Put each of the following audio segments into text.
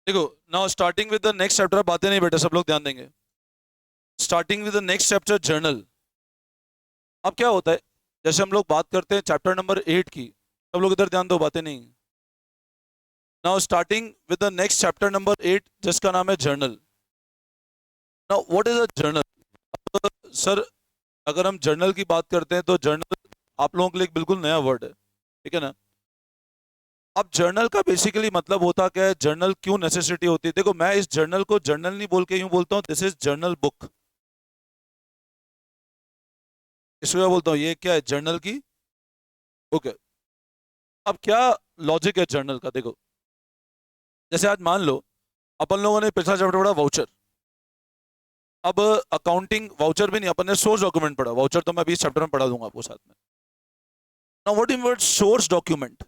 देखो, now starting with the next chapter, बातें नहीं बेटे, सब लोग ध्यान देंगे। Starting with the next chapter, journal. अब क्या होता है, जैसे हम लोग बात करते हैं चैप्टर नंबर 8 की, सब लोग इधर ध्यान दो, बातें नहीं। Now starting with the next chapter number 8, जिसका नाम है journal. Now what is a journal? Sir, अगर हम जर्नल की बात करते हैं तो जर्नल आप लोगों के लिए एक बिल्कुल नया वर्ड है, ठीक है ना। अब जर्नल का बेसिकली मतलब होता क्या है, जर्नल क्यों नेसेसिटी होती है? देखो, मैं इस जर्नल को जर्नल नहीं बोल के यूं बोलता हूँ, दिस इज जर्नल बुक। इसको क्या बोलता हूँ, ये क्या है, जर्नल की बुक है। अब क्या लॉजिक है जर्नल का? देखो, जैसे आज मान लो अपन लोगों ने पिछला चैप्टर पढ़ा वाउचर। अब अकाउंटिंग वाउचर भी नहीं, अपन ने सोर्स डॉक्यूमेंट पढ़ा। वाउचर तो मैं 20 चैप्टर में पढ़ा दूंगा आपको साथ में। Now what in word source document?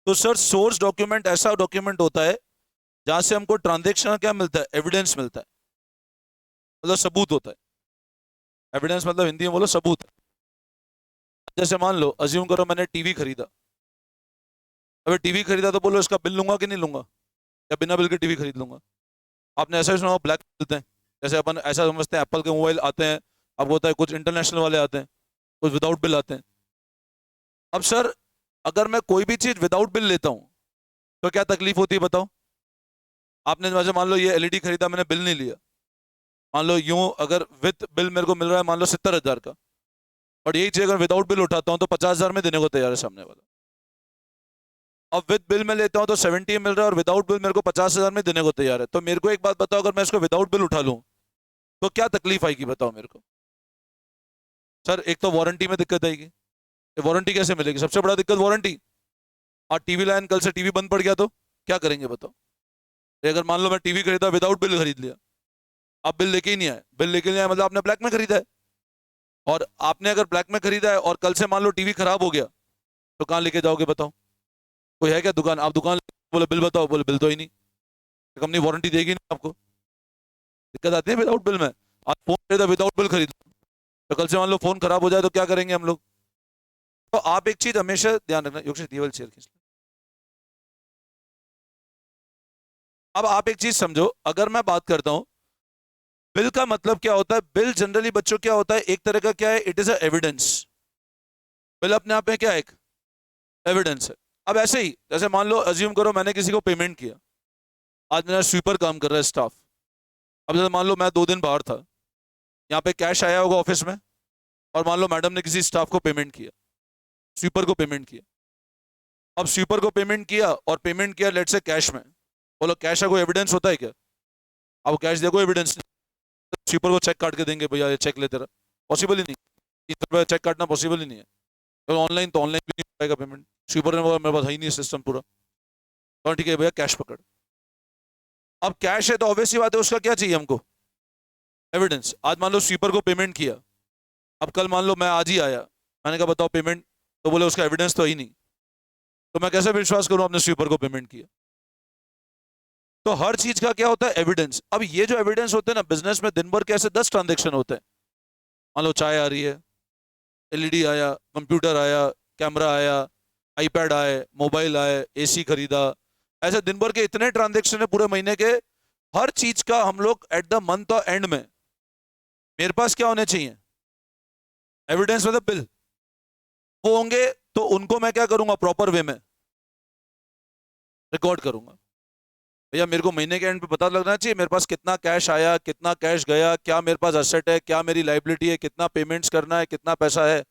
तो सर, सोर्स डॉक्यूमेंट ऐसा डॉक्यूमेंट होता है जहां से हमको ट्रांजेक्शन का क्या मिलता है, एविडेंस मिलता है, मतलब सबूत होता है। एविडेंस मतलब हिंदी में बोलो सबूत। जैसे मान लो, अज्यूम करो मैंने टीवी खरीदा। अबे टीवी खरीदा तो बोलो इसका बिल लूंगा कि नहीं लूंगा, या बिना बिल के टीवी खरीद लूंगा? आपने ऐसा ही सुना, ब्लैक मिलते हैं। जैसे अपन ऐसा समझते हैं एप्पल के मोबाइल आते हैं, अब होता है कुछ इंटरनेशनल वाले आते हैं, कुछ विदाउट बिल आते हैं। अब सर, अगर मैं कोई भी चीज विदाउट बिल लेता हूँ तो क्या तकलीफ होती है बताओ? आपने वैसे मान लो ये एलईडी खरीदा, मैंने बिल नहीं लिया। मान लो यूं, अगर विद बिल मेरे को मिल रहा है मान लो 70,000 का, और यही चीज अगर विदाउट बिल उठाता हूँ तो 50,000 में देने को तैयार है सामने वाला। अब विद बिल में लेता हूँ तो 70 मिल रहा है, और विदाउट बिल मेरे को 50,000 में देने को तैयार है। तो मेरे को एक बात बताओ, अगर मैं इसको विदाउट बिल उठा लूँ तो क्या तकलीफ आएगी बताओ मेरे को? सर, एक तो वारंटी में दिक्कत आएगी। वारंटी कैसे मिलेगी? सबसे बड़ा दिक्कत वारंटी। आज टीवी लाइन, कल से टीवी बंद पड़ गया तो क्या करेंगे बताओ? अगर मान लो मैं टीवी खरीदा, विदाउट बिल खरीद लिया, आप बिल लेके ही नहीं आए। बिल लेके नहीं आए मतलब आपने ब्लैक में खरीदा है। और आपने अगर ब्लैक में खरीदा है और कल से मान लो टीवी खराब हो गया, तो कहाँ लेके जाओगे बताओ? कोई है क्या दुकान? आप दुकान बोले बिल बताओ, बोले बिल तो ही नहीं, कंपनी वारंटी देगी नहीं आपको। दिक्कत आती है विदाउट बिल में। आज फोन खरीदा, विदाउट बिल खरीद, तो कल से मान लो फोन खराब हो जाए तो क्या करेंगे हम लोग? तो आप एक चीज हमेशा ध्यान रखना, योगेश दीवाल शेयर खींच लो। अब आप एक चीज समझो, अगर मैं बात करता हूं बिल का मतलब क्या होता है। बिल जनरली बच्चों क्या होता है, एक तरह का क्या है, it is a evidence. Bill अपने आप में क्या है, एक एविडेंस है। अब ऐसे ही जैसे मान लो, अज्यूम करो मैंने किसी को पेमेंट किया। आज मेरा स्वीपर काम कर रहा है स्टाफ। अब जैसे मान लो मैं 2 दिन बाहर था, यहाँ पे कैश आया होगा ऑफिस में, और मान लो मैडम ने किसी स्टाफ को पेमेंट किया, स्वीपर को पेमेंट किया। अब स्वीपर को पेमेंट किया और पेमेंट किया लेट से कैश में। बोलो कैश का कोई एविडेंस होता है क्या? अब कैश देखो, एविडेंस नहीं। स्वीपर को चेक काट के देंगे, भैया ये चेक ले तेरा, पॉसिबल ही नहीं। 30 रुपये चेक काटना पॉसिबल ही नहीं है। तो ऑनलाइन, तो ऑनलाइन भी नहीं हो पाएगा पेमेंट। स्वीपर ने बोला मेरे पास है ही नहीं सिस्टम पूरा, तो ठीक है भैया कैश पकड़। अब कैश है तो ऑब्वियसली बात है, उसका क्या चाहिए हमको, एविडेंस। आज मान लो स्वीपर को पेमेंट किया, अब कल मान लो मैं आज ही आया, मैंने कहा बताओ पेमेंट, तो बोले उसका एविडेंस तो है ही नहीं। तो मैं कैसे विश्वास करूं आपने स्वीपर को पेमेंट किया? तो हर चीज का क्या होता है, एविडेंस। अब ये जो एविडेंस होते हैं ना, बिजनेस में दिन भर के ऐसे 10 ट्रांजेक्शन होते हैं। मान लो चाय आ रही है, एलईडी आया, कंप्यूटर आया, कैमरा आया, आईपैड आए, मोबाइल आए, एसी खरीदा। ऐसे दिन भर के इतने ट्रांजेक्शन है पूरे महीने के। हर चीज का हम लोग एट द मंथ और एंड में मेरे पास क्या होने चाहिए, एविडेंस, मतलब बिल। वो होंगे तो उनको मैं क्या करूंगा, प्रॉपर वे में रिकॉर्ड करूंगा। भैया मेरे को महीने के एंड पे पता लगना चाहिए मेरे पास कितना कैश आया, कितना कैश गया, क्या मेरे पास असेट है, क्या मेरी लाइबिलिटी है, कितना पेमेंट्स करना है, कितना पैसा है।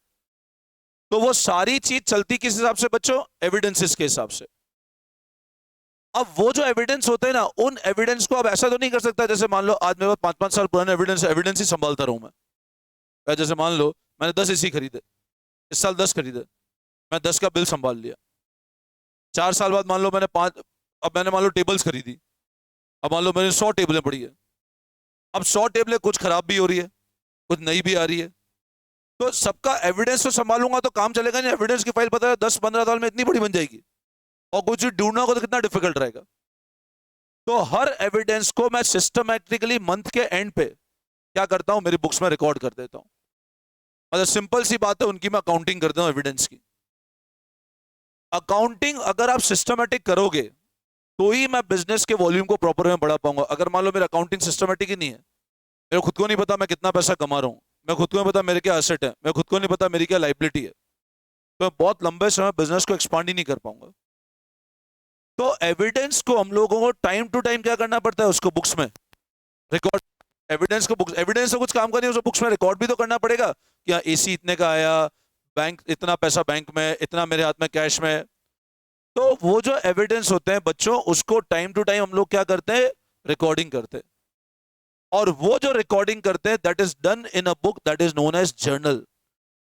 तो वो सारी चीज चलती किस हिसाब से बच्चों, एविडेंसेस के हिसाब से। अब वो जो एविडेंस होते हैं ना, उन एविडेंस को अब ऐसा तो नहीं कर सकता, जैसे मान लो आज मेरे पास 5-5 साल पुराने एविडेंस, एविडेंस ही संभालता रहूं मैं। जैसे मान लो मैंने 10 एसी खरीदे, इस साल 10 खरीदे, मैं 10 का बिल संभाल लिया। 4 साल बाद मान लो मैंने 5, अब मैंने मान लो टेबल्स खरीदी, अब मान लो मैंने 100 टेबलें पड़ी है। अब 100 टेबलें कुछ खराब भी हो रही है, कुछ नई भी आ रही है। तो सबका एविडेंस तो संभालूंगा तो काम चलेगा नहीं। एविडेंस की फाइल पता है 10-15 साल में इतनी बड़ी बन जाएगी, और कुछ ढूंढना होगा तो कितना डिफिकल्ट रहेगा। तो हर एविडेंस को मैं सिस्टमैटिकली मंथ के एंड पे क्या करता हूं, मेरी बुक्स में रिकॉर्ड कर देता हूं। मतलब सिंपल सी बात है, उनकी मैं अकाउंटिंग करता हूं एविडेंस की। अकाउंटिंग अगर आप सिस्टमैटिक करोगे तो ही मैं बिजनेस के वॉल्यूम को प्रॉपर में बढ़ा पाऊंगा। अगर मान लो मेरा अकाउंटिंग सिस्टमेटिक ही नहीं है, मेरे खुद को नहीं पता मैं कितना पैसा कमा रहा हूँ, मैं खुद को नहीं पता मेरे क्या एसेट है, मैं खुद को नहीं पता मेरी क्या लाइबिलिटी है, तो मैं बहुत लंबे समय बिजनेस को एक्सपांड ही नहीं कर पाऊंगा। तो एविडेंस को हम लोगों को टाइम टू टाइम क्या करना पड़ता है, उसको बुक्स में रिकॉर्ड। एविडेंस को बुक्स, एविडेंस तो कुछ काम का नहीं, उसको बुक्स में रिकॉर्ड भी तो करना पड़ेगा कि हाँ एसी इतने का आया, बैंक इतना पैसा बैंक में, इतना मेरे हाथ में कैश में। तो वो जो एविडेंस होते हैं बच्चों, उसको टाइम टू टाइम हम लोग क्या करते हैं, रिकॉर्डिंग करते हैं। और वो जो रिकॉर्डिंग करते हैं that is done in a book that is known as journal.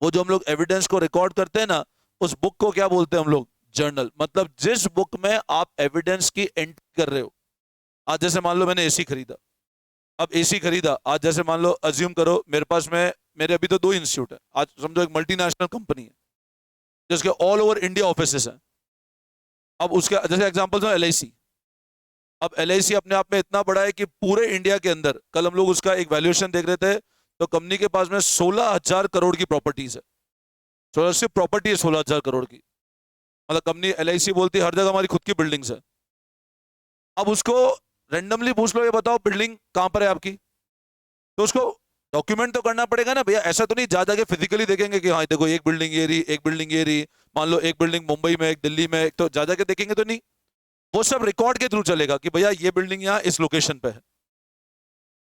वो जो हम लोग एविडेंस को रिकॉर्ड करते हैं ना, उस बुक को क्या बोलते हैं हम लोग, जर्नल। मतलब जिस बुक में आप एविडेंस की एंट्री कर रहे हो। आज जैसे मान लो मैंने एसी खरीदा, अब एसी खरीदा, आज जैसे मान लो अज्यूम करो मेरे पास में, मेरे अभी तो 2 इंस्टीट्यूट है, आज समझो एक मल्टीनेशनल कंपनी है जिसके ऑल ओवर इंडिया ऑफिसेस हैं। अब उसके जैसे एग्जांपल दो एल आई सी। अब एल आई सी अपने आप में इतना बड़ा है कि पूरे इंडिया के अंदर, कल हम लोग उसका एक वैल्यूएशन देख रहे थे, तो कंपनी के पास में 16,000 करोड़ की प्रॉपर्टीज है। सिर्फ प्रॉपर्टी है 16,000 करोड़ की। मतलब कंपनी एल आई सी बोलती है हर जगह हमारी खुद की बिल्डिंग्स है। अब उसको रेंडमली पूछ लो, ये बताओ बिल्डिंग कहां पर है आपकी, तो उसको डॉक्यूमेंट तो करना पड़ेगा ना भैया। ऐसा तो नहीं जा जाके फिजिकली देखेंगे कि हाँ देखो एक बिल्डिंग ये रही, एक बिल्डिंग ये रही, मान लो एक बिल्डिंग मुंबई में, एक दिल्ली में, एक, तो जा जाके देखेंगे तो नहीं। वो सब रिकॉर्ड के थ्रू चलेगा कि भैया ये बिल्डिंग यहाँ इस लोकेशन पे है।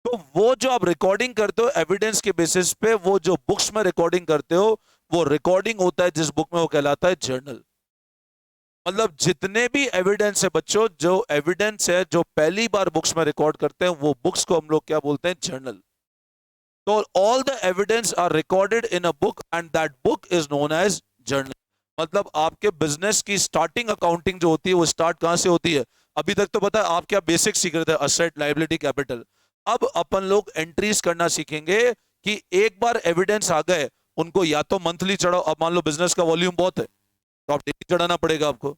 तो वो जो आप रिकॉर्डिंग करते हो एविडेंस के बेसिस पे, वो जो बुक्स में रिकॉर्डिंग करते हो, वो रिकॉर्डिंग होता है जिस बुक में, वो कहलाता है जर्नल। मतलब जितने भी एविडेंस है बच्चों, जो एविडेंस है जो पहली बार बुक्स में रिकॉर्ड करते हैं, वो बुक्स को हम लोग क्या बोलते हैं, जर्नल। तो all the evidence are recorded in a book and that book is known as journal. मतलब आपके बिजनेस की स्टार्टिंग अकाउंटिंग जो होती है, वो स्टार्ट कहां से होती है। अभी तक तो पता है आप क्या बेसिक सीख रहे थे, असेट लायबिलिटी कैपिटल। अब अपन लोग एंट्रीज करना सीखेंगे कि एक बार एविडेंस आ गए, उनको या तो मंथली चढ़ाओ। अब मान लो बिजनेस का वॉल्यूम बहुत है, तो आप डेली चढ़ाना पड़ेगा आपको।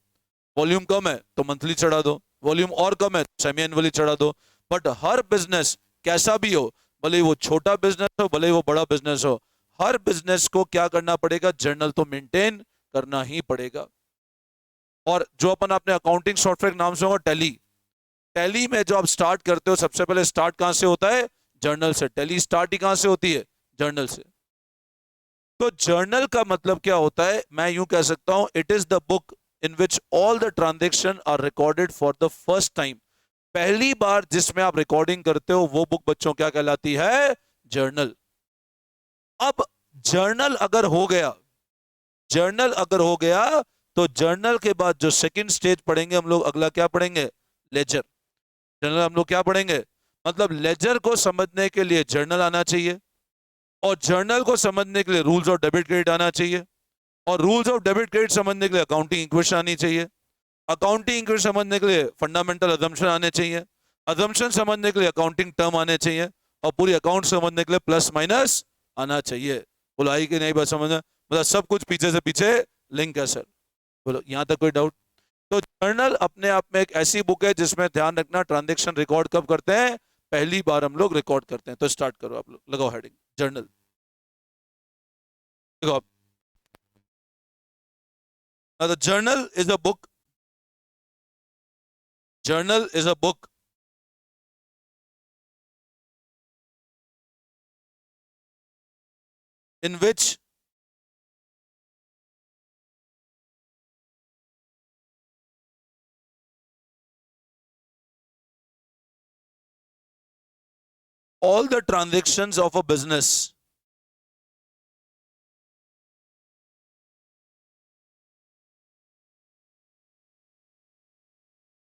वॉल्यूम कम है तो मंथली चढ़ा दो, वॉल्यूम और कम है तो सेमी एनुअली चढ़ा दो। बट हर बिजनेस कैसा भी हो, भले ही वो छोटा बिजनेस हो भले ही वो बड़ा बिजनेस हो, हर बिजनेस को क्या करना पड़ेगा, जर्नल तो मेंटेन करना ही पड़ेगा। और जो अपन अपने अकाउंटिंग सॉफ्टवेयर नाम से होगा टैली, टैली में जो आप स्टार्ट करते हो, सबसे पहले स्टार्ट कहां से होता है, जर्नल से। टैली स्टार्ट ही कहां से होती है, जर्नल से। तो जर्नल का मतलब क्या होता है, मैं यूं कह सकता हूं, it is the book in which all the transaction are recorded for the first time. पहली बार जिसमें आप रिकॉर्डिंग करते हो, वो बुक बच्चों क्या कहलाती है, जर्नल। अब जर्नल अगर हो गया, जर्नल अगर हो गया, तो जर्नल के बाद जो सेकंड स्टेज पढ़ेंगे हम लोग, अगला क्या पढ़ेंगे, लेजर। जर्नल हम लोग क्या पढ़ेंगे, मतलब लेजर को समझने के लिए जर्नल आना चाहिए, और जर्नल को समझने के लिए रूल्स ऑफ डेबिट क्रेडिट आना चाहिए, और रूल्स ऑफ डेबिट क्रेडिट समझने के लिए अकाउंटिंग इक्वेशन आनी चाहिए, अकाउंटिंग इक्वेशन समझने के लिए फंडामेंटल अजम्पशन आने चाहिए, अजम्पशन समझने के लिए अकाउंटिंग टर्म आने चाहिए, और पूरी अकाउंट समझने के लिए प्लस माइनस आना चाहिए। बोलो आई कि नहीं बात समझना, मतलब सब कुछ पीछे से पीछे लिंक है सर। बोलो यहाँ तक कोई डाउट। तो जर्नल अपने आप में एक ऐसी बुक है जिसमें ध्यान रखना ट्रांजेक्शन रिकॉर्ड कब करते हैं, पहली बार हम लोग रिकॉर्ड करते हैं। तो स्टार्ट करो आप लोग, लगाओ हेडिंग जर्नल। देखो आप, the journal is a book, journal is a book in which all the transactions of a business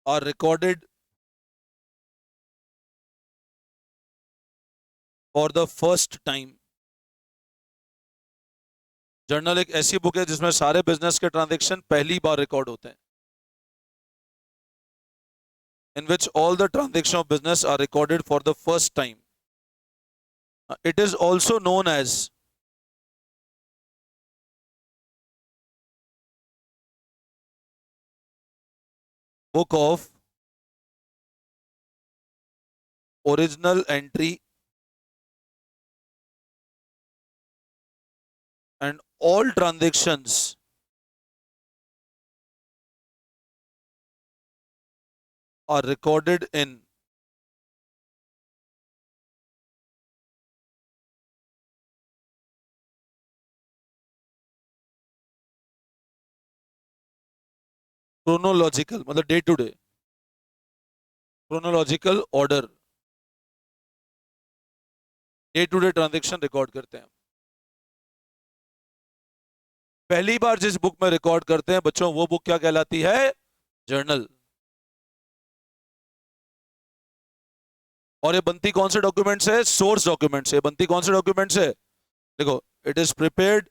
are recorded for the first time। Journal एक ऐसी बुक है जिसमें सारे बिजनेस के ट्रांजैक्शन पहली बार रिकॉर्ड होते हैं। In which all the transactions of business are recorded for the first time। It is also known as book of original entry and all transactions are recorded in chronological, मतलब day to day chronological order, day to day transaction record करते हैं। पहली बार जिस book में record करते हैं बच्चों, वो बुक क्या कहलाती है? जर्नल। और ये बनती कौन से डॉक्यूमेंट से? सोर्स डॉक्यूमेंट से। बनती कौन से डॉक्यूमेंट से? देखो, it is prepared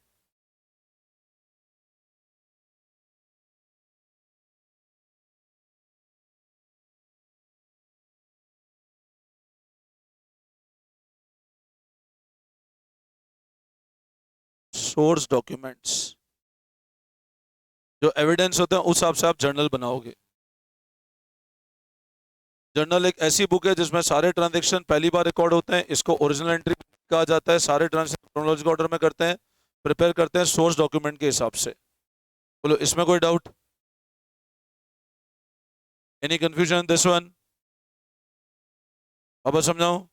source documents, जो एविडेंस होते हैं उस हिसाब से आप जर्नल बनाओगे। जर्नल एक ऐसी बुक है जिसमें सारे ट्रांजैक्शन पहली बार रिकॉर्ड होते हैं। इसको ओरिजिनल एंट्री कहा जाता है। सारे ट्रांजैक्शन क्रोनोलॉजिकल ऑर्डर में करते हैं, प्रिपेयर करते हैं सोर्स डॉक्यूमेंट के हिसाब से। बोलो, इसमें कोई doubt? Any confusion this one? अब समझाओ।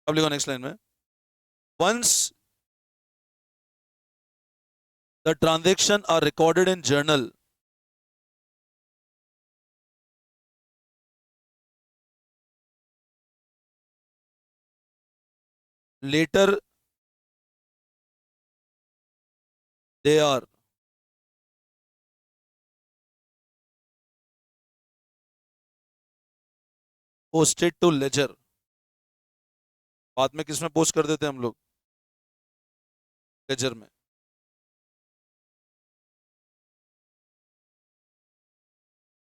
अब लिखो नेक्स्ट लाइन में, once the transaction are recorded in journal, later they are posted to ledger। बाद में किसमें पोस्ट कर देते हैं हम लोग? लेजर में।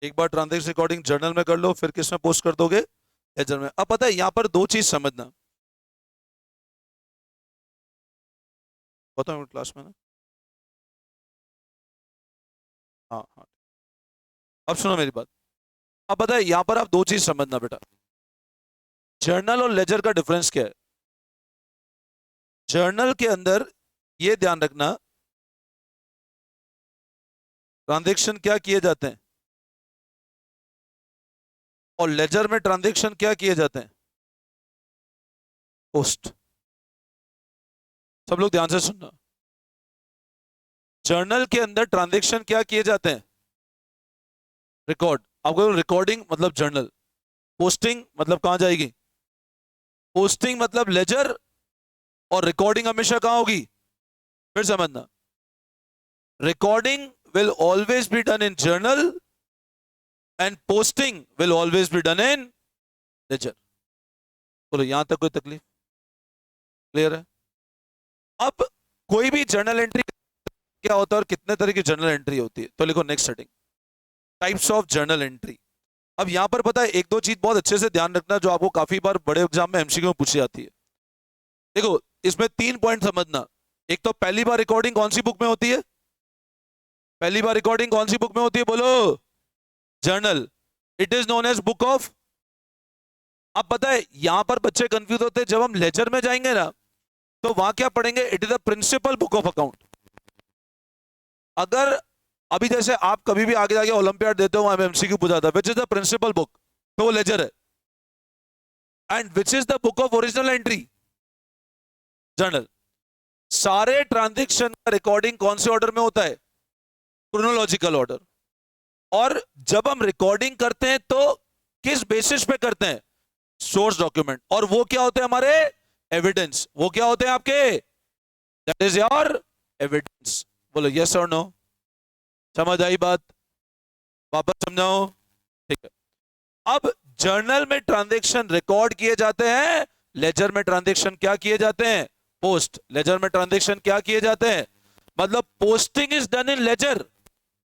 एक बार ट्रांजैक्शन रिकॉर्डिंग जर्नल में कर लो, फिर किसमें पोस्ट कर दोगे? लेजर में। अब पता है यहां पर दो चीज समझना, बताओ क्लास में ना। हाँ हाँ, अब सुनो मेरी बात। अब पता है यहां पर आप दो चीज समझना बेटा। जर्नल और लेजर का डिफरेंस क्या है? जर्नल के अंदर ये ध्यान रखना, ट्रांजैक्शन क्या किए जाते हैं, और लेजर में ट्रांजैक्शन क्या किए जाते हैं? पोस्ट। सब लोग ध्यान से सुनना। जर्नल के अंदर ट्रांजैक्शन क्या किए जाते हैं? रिकॉर्ड। आपको रिकॉर्डिंग मतलब जर्नल, पोस्टिंग मतलब कहां जाएगी? पोस्टिंग मतलब लेजर, और रिकॉर्डिंग हमेशा कहां होगी? फिर समझना, recording will always be done in journal and posting will always be done in ledger. बोलो, यहां तक कोई तकलीफ? क्लियर है? अब कोई भी जर्नल एंट्री क्या होता है और कितने तरह की जर्नल एंट्री होती है, तो लिखो next heading, types of journal entry. अब यहां पर पता है एक दो चीज बहुत अच्छे से ध्यान रखना, जो आपको काफी बार बड़े एग्जाम में एमसीक्यू में पूछी जाती है। देखो, इसमें 3 पॉइंट समझना। एक तो पहली बार रिकॉर्डिंग कौन सी बुक में होती है? पहली बार रिकॉर्डिंग कौन सी बुक में होती है? बोलो, journal. It is known as book of. अब पता है यहां पर बच्चे कंफ्यूज होते हैं, जब हम लेजर में जाएंगे ना, तो वहां क्या पढ़ेंगे? It is the principal book of account. अगर अभी जैसे आप कभी भी आगे जाके ओलंपियाड देते हो, वहां एमसीक्यू पूछा था which is the principal book, तो वो लेजर है। And which is the book of original entry? Journal. सारे ट्रांजैक्शन का रिकॉर्डिंग कौन से ऑर्डर में होता है? Chronological order. और जब हम रिकॉर्डिंग करते हैं तो किस बेसिस पे करते हैं? Source document. और वो क्या होते हैं हमारे? एविडेंस। वो क्या होते हैं आपके? That is your evidence. बोलो यस और नो? समझ आई बात? वापस समझाओ। ठीक है। अब जर्नल में ट्रांजैक्शन रिकॉर्ड किए जाते हैं, लेजर में ट्रांजैक्शन क्या किए जाते हैं? पोस्ट। लेजर में ट्रांजैक्शन क्या किए जाते हैं? मतलब posting is done in ledger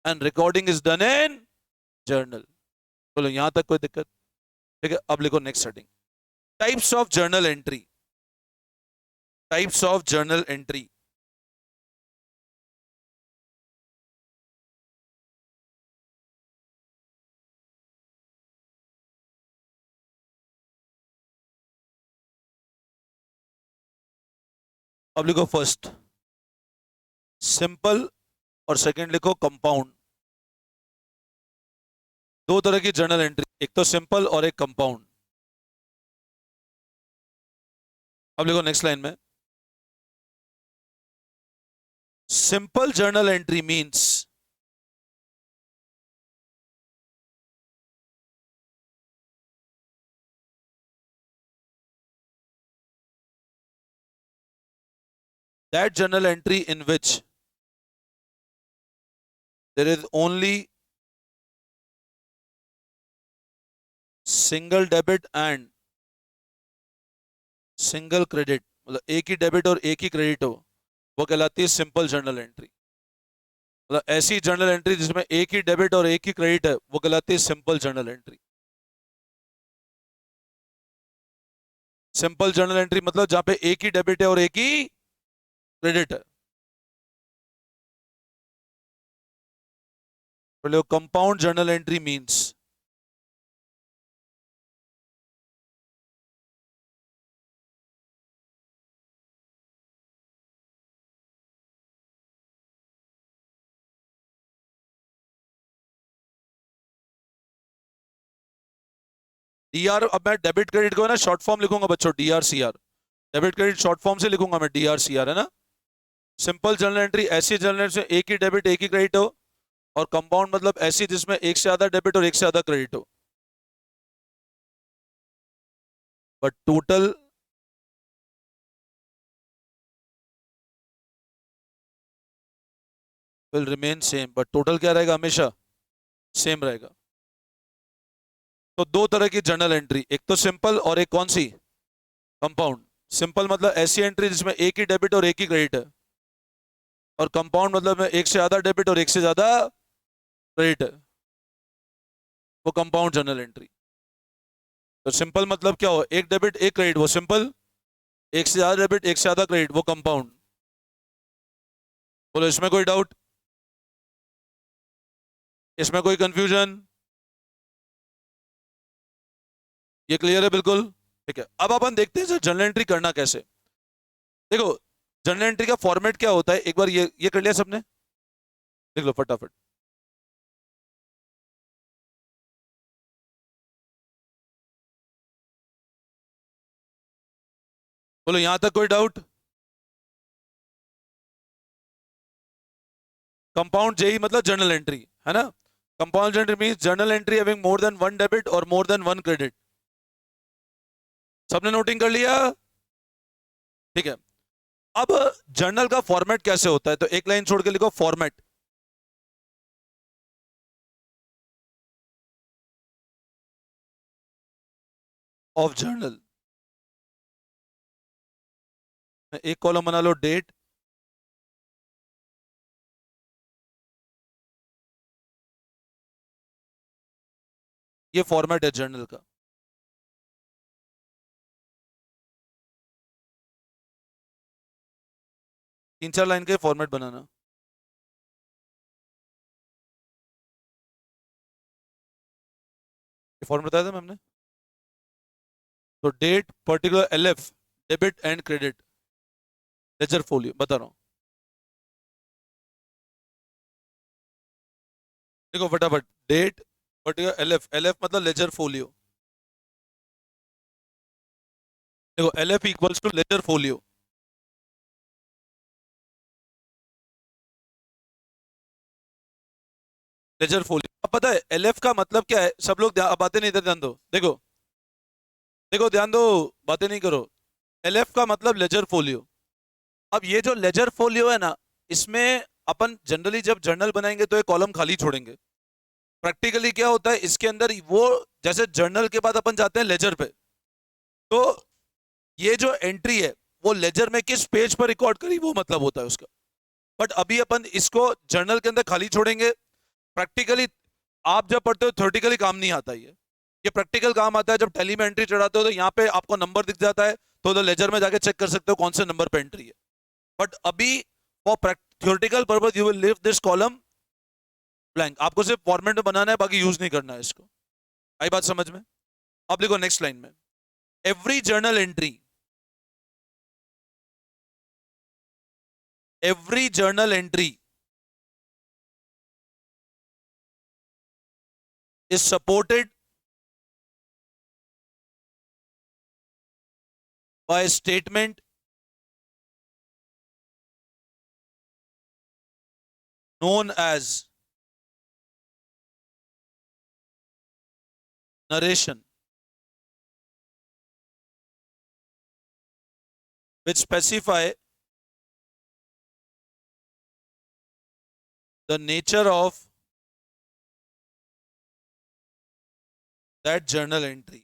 and recording is done in journal. बोलो यहां तक कोई दिक्कत? ठीक है, अब लिखो next heading, types of journal entry. Types of journal entry. अब लिखो फर्स्ट, सिंपल और सेकंड लिखो कंपाउंड। दो तरह की जर्नल एंट्री, एक तो सिंपल और एक कंपाउंड। अब लिखो नेक्स्ट लाइन में, simple journal entry means that journal entry in which there is only single debit and single credit, मतलब एक ही डेबिट और एक ही क्रेडिट हो, वो कहलाती है सिंपल जर्नल एंट्री। मतलब ऐसी जर्नल एंट्री जिसमें एक ही डेबिट और एक ही क्रेडिट है, वो कहलाती है simple journal entry. Simple journal entry मतलब जहां पे एक ही डेबिट है और एक ही क्रेडिट है। Compound journal entry means DR, अब मैं डेबिट क्रेडिट को है ना शॉर्ट फॉर्म लिखूंगा बच्चों, DR C R. Debit credit short form से लिखूंगा मैं, डीआर सी आर, है ना। सिंपल जर्नल एंट्री ऐसी जर्नल एंट्री में एक ही डेबिट एक ही क्रेडिट हो, और कंपाउंड मतलब ऐसी जिसमें एक से ज्यादा डेबिट और एक से ज्यादा क्रेडिट हो, but total will remain same. But total क्या रहेगा, हमेशा सेम रहेगा। तो दो तरह की जर्नल एंट्री, एक तो सिंपल और एक कौन सी, कंपाउंड। सिंपल मतलब ऐसी एंट्री जिसमें एक ही डेबिट और एक ही क्रेडिट है, और कंपाउंड मतलब एक से ज्यादा डेबिट और एक से ज्यादा क्रेडिट है, वो कंपाउंड जर्नल एंट्री। तो सिंपल मतलब क्या हो, एक डेबिट एक क्रेडिट, वो सिंपल। एक से ज्यादा डेबिट एक से ज्यादा क्रेडिट, वो कंपाउंड। बोलो इसमें कोई डाउट, इसमें कोई कंफ्यूजन? ये क्लियर है बिल्कुल? ठीक है, अब अपन देखते हैं जर्नल एंट्री करना कैसे। देखो, जर्नल एंट्री का फॉर्मेट क्या होता है, एक बार ये कर लिया सबने, देख लो फटाफट। बोलो यहां तक कोई डाउट? कंपाउंड जेई मतलब जर्नल एंट्री, है ना। Compound entry means journal entry having more than one debit और मोर देन वन क्रेडिट। सबने नोटिंग कर लिया? ठीक है, अब जर्नल का फॉर्मेट कैसे होता है, तो एक लाइन छोड़ के लिखो फॉर्मेट ऑफ जर्नल। एक कॉलम बना लो डेट, ये फॉर्मेट है जर्नल का। तीन चार लाइन का फॉर्मेट बनाना। फॉर्मेट बताया था मैम ने। तो date, particular, LF, debit and credit, ledger folio, बता रहा हूं। देखो फटाफट, डेट, पर्टिकुलर, एलएफ, एलएफ मतलब लेजर फोलियो। देखो LF equals to ledger folio. Ledger folio, अब पता है एलएफ का मतलब क्या है, सब लोग बातें नहीं देते, ध्यान दो। देखो देखो ध्यान दो, बातें नहीं करो। एलएफ का मतलब लेजर फोलियो। अब ये जो लेजर फोलियो है ना, इसमें अपन जनरली जब जर्नल बनाएंगे तो एक कॉलम खाली छोड़ेंगे। प्रैक्टिकली क्या होता है इसके अंदर, वो जैसे जर्नल के बाद अपन जाते हैं लेजर पे, तो ये जो एंट्री है वो लेजर में किस पेज पर रिकॉर्ड करी, वो मतलब होता है उसका। बट अभी अपन इसको जर्नल के अंदर खाली छोड़ेंगे। प्रैक्टिकली आप जब पढ़ते हो थ्योरेटिकली काम नहीं आता ये प्रैक्टिकल काम आता है। जब टैली में एंट्री चढ़ाते हो तो यहाँ पे आपको नंबर दिख जाता है, तो लेजर में जाके चेक कर सकते हो कौन से नंबर पे एंट्री है। बट अभी for theoretical purpose you will leave this column blank. आपको सिर्फ फॉर्मेट में बनाना है, बाकी यूज नहीं करना है इसको। आई बात समझ में? अब लिखो नेक्स्ट लाइन में, every journal entry every journal entry is supported by a statement known as narration, which specify the nature of that journal entry.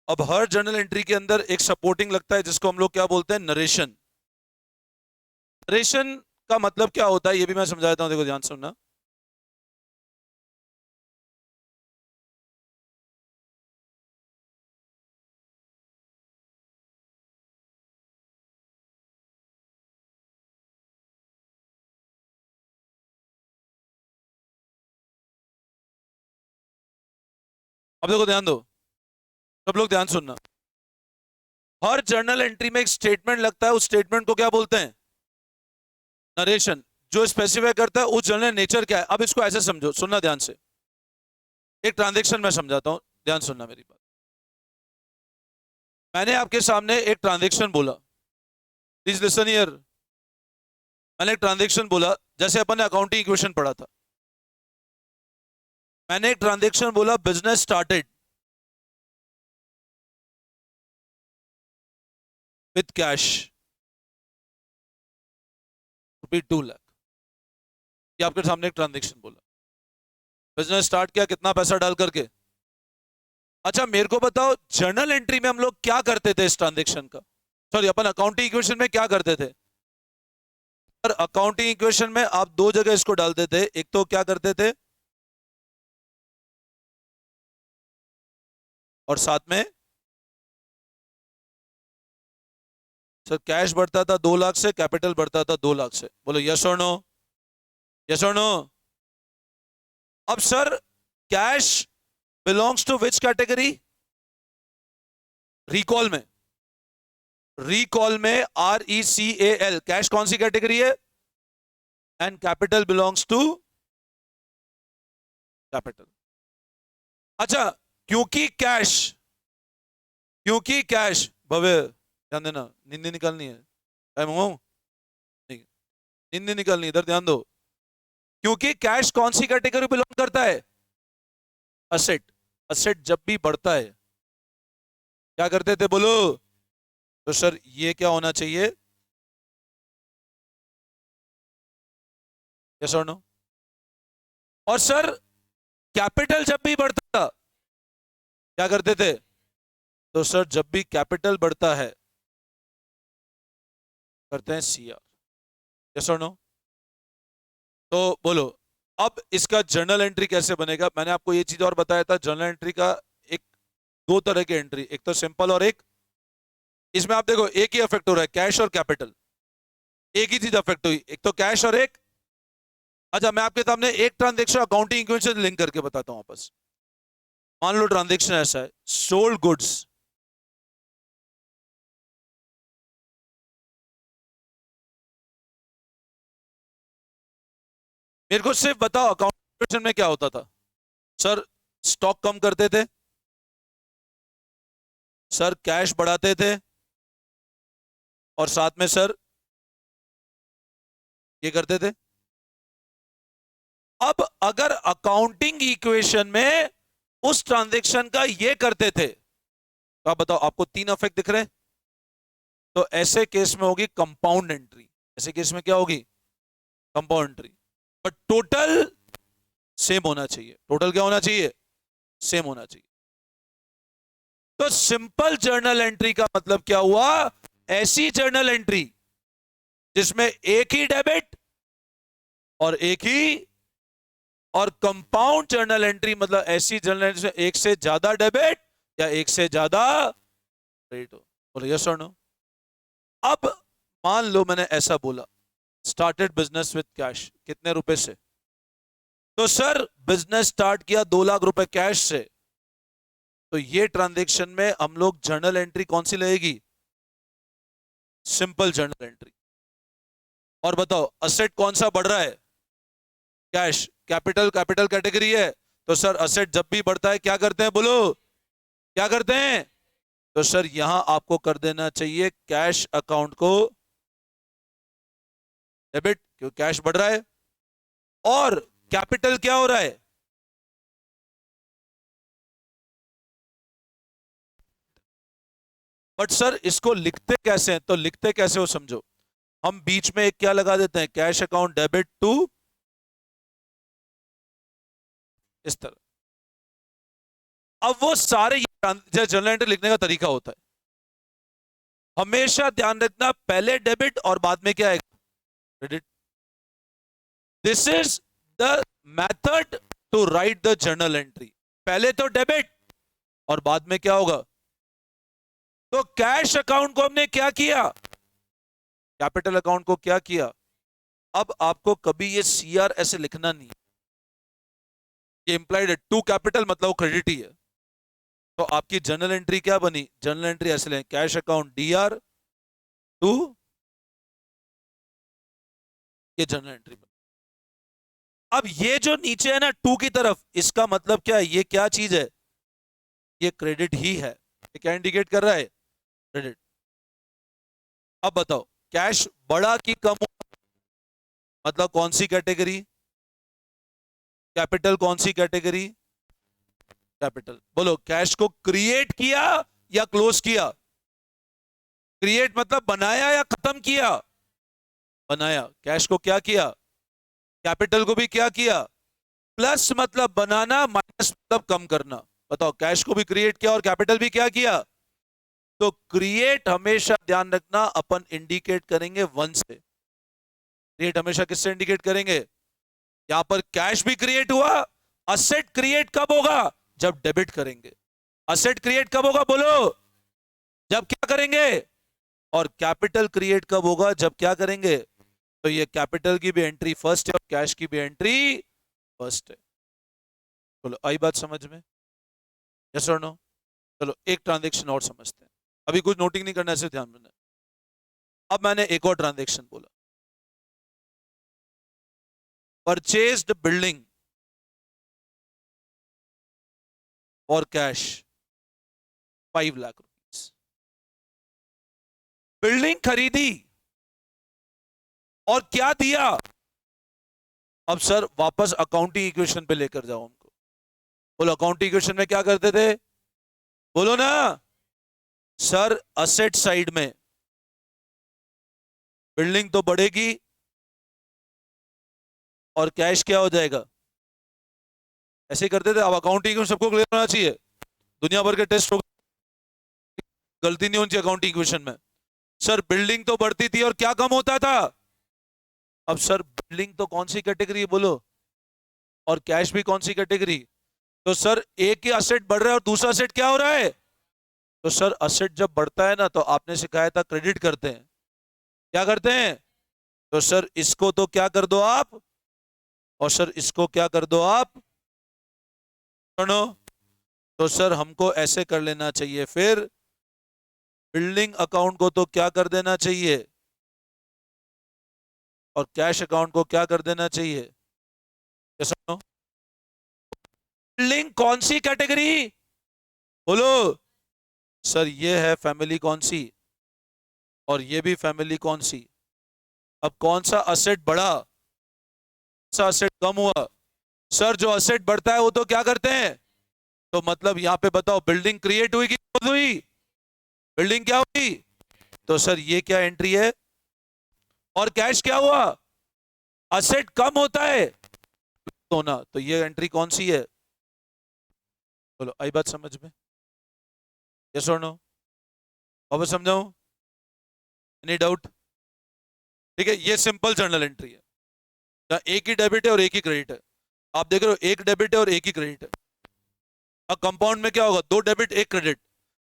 अब हर जर्नल एंट्री के अंदर एक सपोर्टिंग लगता है जिसको हम लोग क्या बोलते हैं, नरेशन. नरेशन का मतलब क्या होता है ये भी मैं समझाता हूं, देखो ध्यान से सुनना. अब देखो ध्यान दो, सब लोग ध्यान सुनना. हर जर्नल एंट्री में एक स्टेटमेंट लगता है, उस स्टेटमेंट को क्या बोलते हैं, नरेशन, जो स्पेसिफाई करता है उस जर्नल नेचर क्या है. अब इसको ऐसे समझो, सुनना ध्यान से. एक ट्रांजैक्शन मैं समझाता हूं, ध्यान सुनना मेरी बात. मैंने आपके सामने एक ट्रांजैक्शन बोला, प्लीज लिसन हियर. मैंने एक ट्रांजैक्शन बोला, जैसे अपन ने अकाउंटिंग इक्वेशन पढ़ा था. मैंने एक ट्रांजैक्शन बोला, business started with cash ₹2 lakh. ये आपके सामने एक ट्रांजैक्शन बोला, बिजनेस स्टार्ट किया कितना पैसा डाल करके. अच्छा मेरे को बताओ, जर्नल एंट्री में हम लोग क्या करते थे इस ट्रांजैक्शन का, सॉरी अपन अकाउंटिंग इक्वेशन में क्या करते थे. पर अकाउंटिंग इक्वेशन में आप दो जगह इसको डालते थे. एक तो क्या करते थे, और साथ में सर कैश बढ़ता था 2 लाख से, कैपिटल बढ़ता था 2 लाख से. बोलो यस और नो, यस और नो. अब sir cash belongs to which category, recall में. रिकॉल में RECAL, कैश कौन सी कैटेगरी है, and capital belongs to capital. अच्छा क्योंकि कैश भव्य ध्यान देना, नींद निकालनी है, टाइम हो नहीं, नींद निकालनी, इधर ध्यान दो. क्योंकि कैश कौन सी कैटेगरी बिलोंग करता है, असेट. असेट जब भी बढ़ता है क्या करते थे बोलो, तो सर ये क्या होना चाहिए, यस और नो. और सर कैपिटल जब भी बढ़ता था क्या करते थे, तो सर जब भी कैपिटल बढ़ता है करते हैं CR, यस और नो. तो बोलो अब इसका जर्नल एंट्री कैसे बनेगा. मैंने आपको ये चीज और बताया था, जर्नल एंट्री का एक दो तरह की एंट्री, एक तो सिंपल और एक, इसमें आप देखो एक ही अफेक्ट हो रहा है, कैश और कैपिटल, एक ही चीज अफेक्ट हुई, एक तो कैश और एक. अच्छा मैं आपके सामने एक ट्रांजेक्शन अकाउंटिंग इक्वेशन लिंक करके बताता हूं वापस. मान लो ट्रांजेक्शन ऐसा है, सोल्ड गुड्स, मेरे को सिर्फ बताओ अकाउंटिंग में क्या होता था. सर स्टॉक कम करते थे, सर कैश बढ़ाते थे, और साथ में सर ये करते थे. अब अगर अकाउंटिंग इक्वेशन में उस ट्रांजैक्शन का ये करते थे तो आप बताओ, आपको 3 अफेक्ट दिख रहे हैं, तो ऐसे केस में होगी कंपाउंड एंट्री. ऐसे केस में क्या होगी, compound entry. But total same होना चाहिए. टोटल क्या होना चाहिए, सेम होना चाहिए. तो सिंपल जर्नल एंट्री का मतलब क्या हुआ, ऐसी जर्नल एंट्री जिसमें एक ही डेबिट और एक ही, और कंपाउंड जर्नल एंट्री मतलब ऐसी जर्नल एंट्री में एक से ज्यादा डेबिट या एक से ज्यादा क्रेडिट हो. बोलो यस और नो. अब मान लो मैंने ऐसा बोला, स्टार्टेड बिजनेस विद कैश, कितने रुपए से, तो सर बिजनेस स्टार्ट किया 2 लाख रुपए कैश से. तो ये ट्रांजैक्शन में हम लोग जर्नल एंट्री कौन सी लगेगी, सिंपल जर्नल एंट्री। और बताओ असेट कौन सा बढ़ रहा है? कैश। कैपिटल कैपिटल कैटेगरी है, तो सर असेट जब भी बढ़ता है क्या करते हैं, बोलो क्या करते हैं? तो सर यहां आपको कर देना चाहिए कैश अकाउंट को डेबिट, क्यों कैश बढ़ रहा है। और कैपिटल क्या हो रहा है? बट सर इसको लिखते कैसे हैं, तो लिखते कैसे हो समझो। हम बीच में एक क्या लगा देते हैं, कैश अकाउंट डेबिट टू, इस तरह। अब वो सारे जर्नल एंट्री लिखने का तरीका होता है, हमेशा ध्यान रखना पहले डेबिट और बाद में क्या है, credit. This is the method to write the journal entry. पहले तो डेबिट और बाद में क्या होगा। तो कैश अकाउंट को हमने क्या किया, कैपिटल अकाउंट को क्या किया। अब आपको कभी ये सीआर ऐसे लिखना नहीं, ये इंप्लाइड है, टू कैपिटल मतलब वो क्रेडिट ही है। तो आपकी जर्नल एंट्री क्या बनी, जर्नल एंट्री ऐसे लें, कैश अकाउंट डीआर टू, ये जर्नल एंट्री बनी। अब ये जो नीचे है ना टू की तरफ, इसका मतलब क्या है, ये क्या चीज है, ये क्रेडिट ही है। ये क्या इंडिकेट कर रहा है, क्रेडिट। अब बताओ कैश बड़ा कि कम हुआ, मतलब कौन सी कैटेगरी, कैपिटल कौन सी कैटेगरी, कैपिटल। बोलो कैश को क्रिएट किया या क्लोज किया, क्रिएट मतलब बनाया या खत्म किया, बनाया। कैश को क्या किया, कैपिटल को भी क्या किया, प्लस मतलब बनाना, माइनस मतलब कम करना। बताओ कैश को भी क्रिएट किया और कैपिटल भी क्या किया। तो क्रिएट हमेशा ध्यान रखना अपन इंडिकेट करेंगे वन से, क्रिएट हमेशा किससे इंडिकेट करेंगे, यहां पर कैश भी क्रिएट हुआ। असेट क्रिएट कब होगा, जब डेबिट करेंगे। असेट क्रिएट कब होगा, बोलो जब क्या करेंगे। और कैपिटल क्रिएट कब होगा, जब क्या करेंगे। तो ये कैपिटल की भी एंट्री फर्स्ट है और कैश की भी एंट्री फर्स्ट है। बोलो आई बात समझ में, यस और नो। चलो एक ट्रांजेक्शन और समझते हैं, अभी कुछ नोटिंग नहीं करना है, सिर्फ ध्यान देना। अब मैंने एक और ट्रांजेक्शन बोला, परचेज्ड बिल्डिंग और कैश 5 लाख रुपीज। बिल्डिंग खरीदी और क्या दिया। अब सर वापस अकाउंटिंग इक्वेशन पे लेकर जाओ हमको। बोलो अकाउंटिंग इक्वेशन में क्या करते थे, बोलो ना। सर असेट साइड में बिल्डिंग तो बढ़ेगी और कैश क्या हो जाएगा, ऐसे ही करते थे। अब अकाउंटिंग में सबको क्लियर होना चाहिए, दुनिया भर के टेस्ट हो, गलती नहीं होनी चाहिए अकाउंटिंग इक्वेशन में। सर बिल्डिंग तो बढ़ती थी और क्या कम होता था। अब सर बिल्डिंग तो कौन सी कैटेगरी है, बोलो, और कैश भी कौन सी कैटेगरी। तो सर एक ही असेट बढ़ रहा है और दूसरा असेट क्या हो रहा है। तो सर असेट जब बढ़ता है ना, तो आपने सिखाया था क्रेडिट करते हैं, क्या करते हैं। तो सर इसको तो क्या कर दो आप, और सर इसको क्या कर दो आप, सुनो। तो सर हमको ऐसे कर लेना चाहिए, फिर बिल्डिंग अकाउंट को तो क्या कर देना चाहिए, और कैश अकाउंट को क्या कर देना चाहिए, ये सुनो। बिल्डिंग कौन सी कैटेगरी, बोलो। सर ये है फैमिली कौन सी, और ये भी फैमिली कौन सी। अब कौन सा असेट बढ़ा, कौन सा असेट कम हुआ। सर जो असेट बढ़ता है वो तो क्या करते हैं। तो मतलब यहां पे बताओ बिल्डिंग क्रिएट हुई कि close हुई, बिल्डिंग क्या हुई। तो सर ये क्या एंट्री है, और कैश क्या हुआ, असेट कम होता है तो ना, तो ये एंट्री कौन सी है। बोलो आई बात समझ में, यस और नो। अब समझाऊं, एनी डाउट। ठीक है, ये सिंपल जर्नल एंट्री है, जहां एक ही डेबिट है और एक ही क्रेडिट है। आप देख रहे हो एक डेबिट है और एक ही क्रेडिट है। अब कंपाउंड में क्या होगा, दो डेबिट एक क्रेडिट,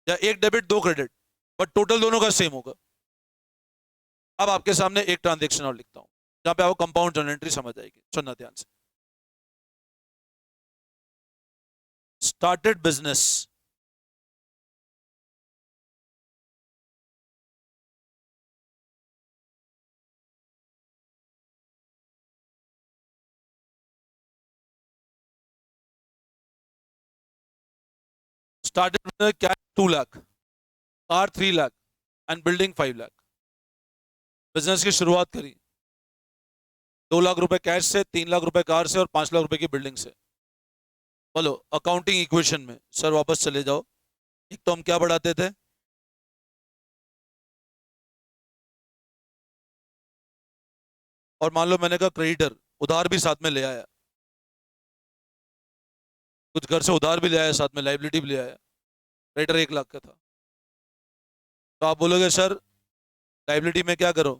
या एक डेबिट दो क्रेडिट, बट टोटल दोनों का सेम होगा। अब आपके सामने एक ट्रांजेक्शन और लिखता हूं, जहां पे आपको कंपाउंड जर्नल एंट्री समझ आएगी, सुनना ध्यान से। Started business, started with a cash 2 lakh, car 3 lakh and building 5 lakh. Business की शुरुआत करी 2 लाख रुपए कैश से, 3 लाख रुपए कार से और 5 लाख रुपए की बिल्डिंग से. बोलो अकाउंटिंग इक्वेशन में सर वापस चले जाओ. एक तो हम क्या बढ़ाते थे, और मान लो मैंने कहा क्रेडिटर उधार भी साथ में ले आया, कुछ घर से उधार भी ले आया, साथ में लाइबिलिटी भी ले आया. क्रेडिटर 1 लाख का था, तो आप बोलोगे सर लाइबिलिटी में क्या करो,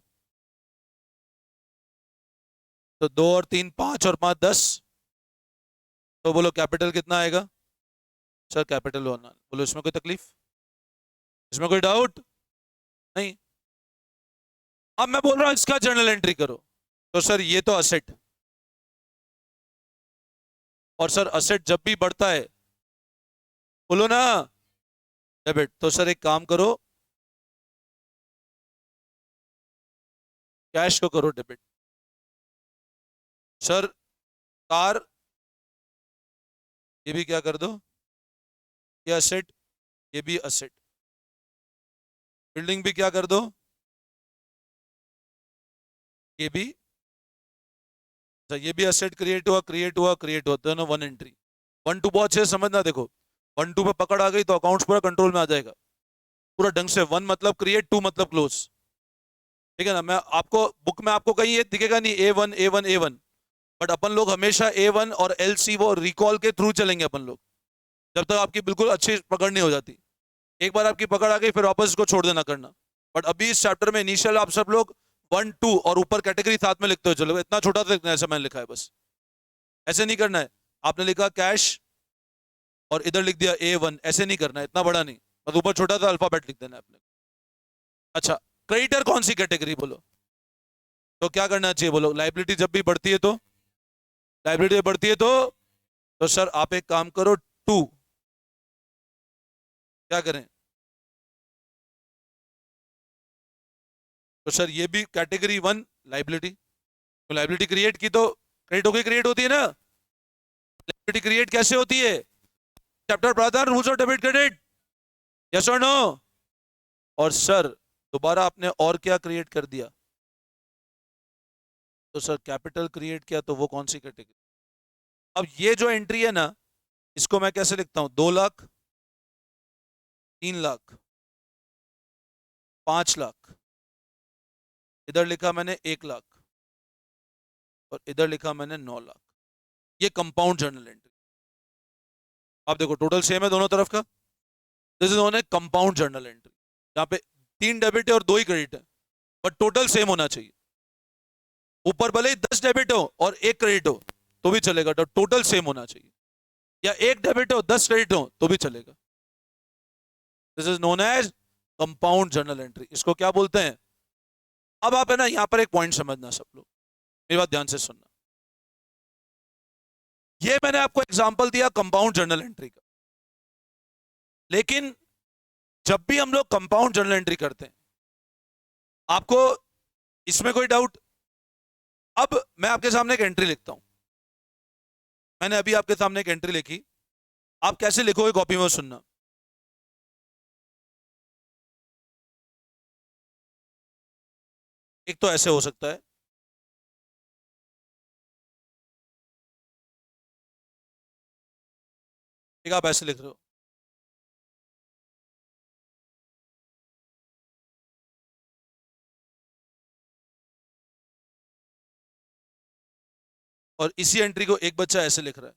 तो 2 और 3 5 और 5 10, तो बोलो कैपिटल कितना आएगा. Sir capital 1. बोलो इसमें कोई तकलीफ, इसमें कोई डाउट नहीं. अब मैं बोल रहा हूं इसका जर्नल एंट्री करो, तो सर ये तो असेट, और सर असेट जब भी बढ़ता है बोलो ना डेबिट, तो सर एक काम करो कैश को करो डेबिट. सर कार ये भी क्या कर दो, ये असेट, ये भी असेट. बिल्डिंग भी क्या कर दो, ये भी, ये भी असेट क्रिएट हुआ क्रिएट हुआ क्रिएट हुआ, दोनों 1 एंट्री. 1 2 बहुत अच्छे से समझना. देखो 1 2 पे पकड़ आ गई तो अकाउंट्स पूरा कंट्रोल में आ जाएगा पूरा ढंग से. 1 मतलब क्रिएट, 2 मतलब क्लोज. ठीक है ना. मैं आपको बुक में आपको कहीं ये दिखेगा नहीं A1 A1 A1, बट अपन लोग हमेशा A1 और LC वो रिकॉल के थ्रू चलेंगे अपन लोग, जब तक आपकी बिल्कुल अच्छी पकड़ नहीं हो जाती. एक बार आपकी पकड़ आ गई फिर वापस इसको छोड़ देना करना. बट अभी इस चैप्टर में इनिशियल आप सब लोग 1 2 और ऊपर कैटेगरी साथ में लिखते हो. चलो इतना छोटा सा लिखना है, ऐसा मैंने लिखा है, बस ऐसे नहीं करना है. आपने लिखा कैश और इधर लिख दिया A1, ऐसे नहीं करना है, इतना बड़ा नहीं, बस ऊपर छोटा सा अल्फाबेट लिख देना है आपने. अच्छा क्रेडिटर कौन सी कैटेगरी बोलो, तो क्या करना चाहिए बोलो. लाइबिलिटी जब भी बढ़ती है तो, लाइबिलिटी बढ़ती है तो सर आप एक काम करो 2 क्या करें, तो सर ये भी कैटेगरी 1 लाइबिलिटी. तो लाइबिलिटी क्रिएट की तो क्रेडिट होगी, क्रिएट होती है ना. लाइबिलिटी क्रिएट कैसे होती है, चैप्टर पढ़ा था rules of debit credit, yes और नो. और सर दोबारा आपने और क्या क्रिएट कर दिया, तो सर कैपिटल क्रिएट किया, तो वो कौन सी कैटेगरी. अब ये जो एंट्री है ना, इसको मैं कैसे लिखता हूं, 2 लाख 3 लाख 5 लाख, इधर लिखा मैंने 1 लाख और इधर लिखा मैंने 9 लाख. ये कंपाउंड जर्नल एंट्री. आप देखो टोटल सेम है दोनों तरफ का. This is known A compound journal entry. यहाँ पे 3 डेबिट है और 2 ही क्रेडिट है, बट टोटल सेम होना चाहिए. ऊपर भले ही 10 डेबिट हो और 1 क्रेडिट हो तो भी चलेगा, तो टोटल सेम होना चाहिए. या 1 डेबिट हो 10 क्रेडिट हो तो भी चलेगा. This is known as compound journal entry. इसको क्या बोलते हैं. अब आप है ना यहां पर एक पॉइंट समझना सब लोग, मेरी बात ध्यान से सुनना. ये मैंने आपको एग्जांपल दिया कंपाउंड जर्नल एंट्री का, लेकिन जब भी हम लोग कंपाउंड जर्नल एंट्री करते हैं, आपको इसमें कोई डाउट. अब मैं आपके सामने एक एंट्री लिखता हूं, मैंने अभी आपके सामने एक एंट्री लिखी, आप कैसे लिखोगे कॉपी में सुनना. एक तो ऐसे हो सकता है, एक आप ऐसे लिख रहे हो, और इसी एंट्री को एक बच्चा ऐसे लिख रहा है.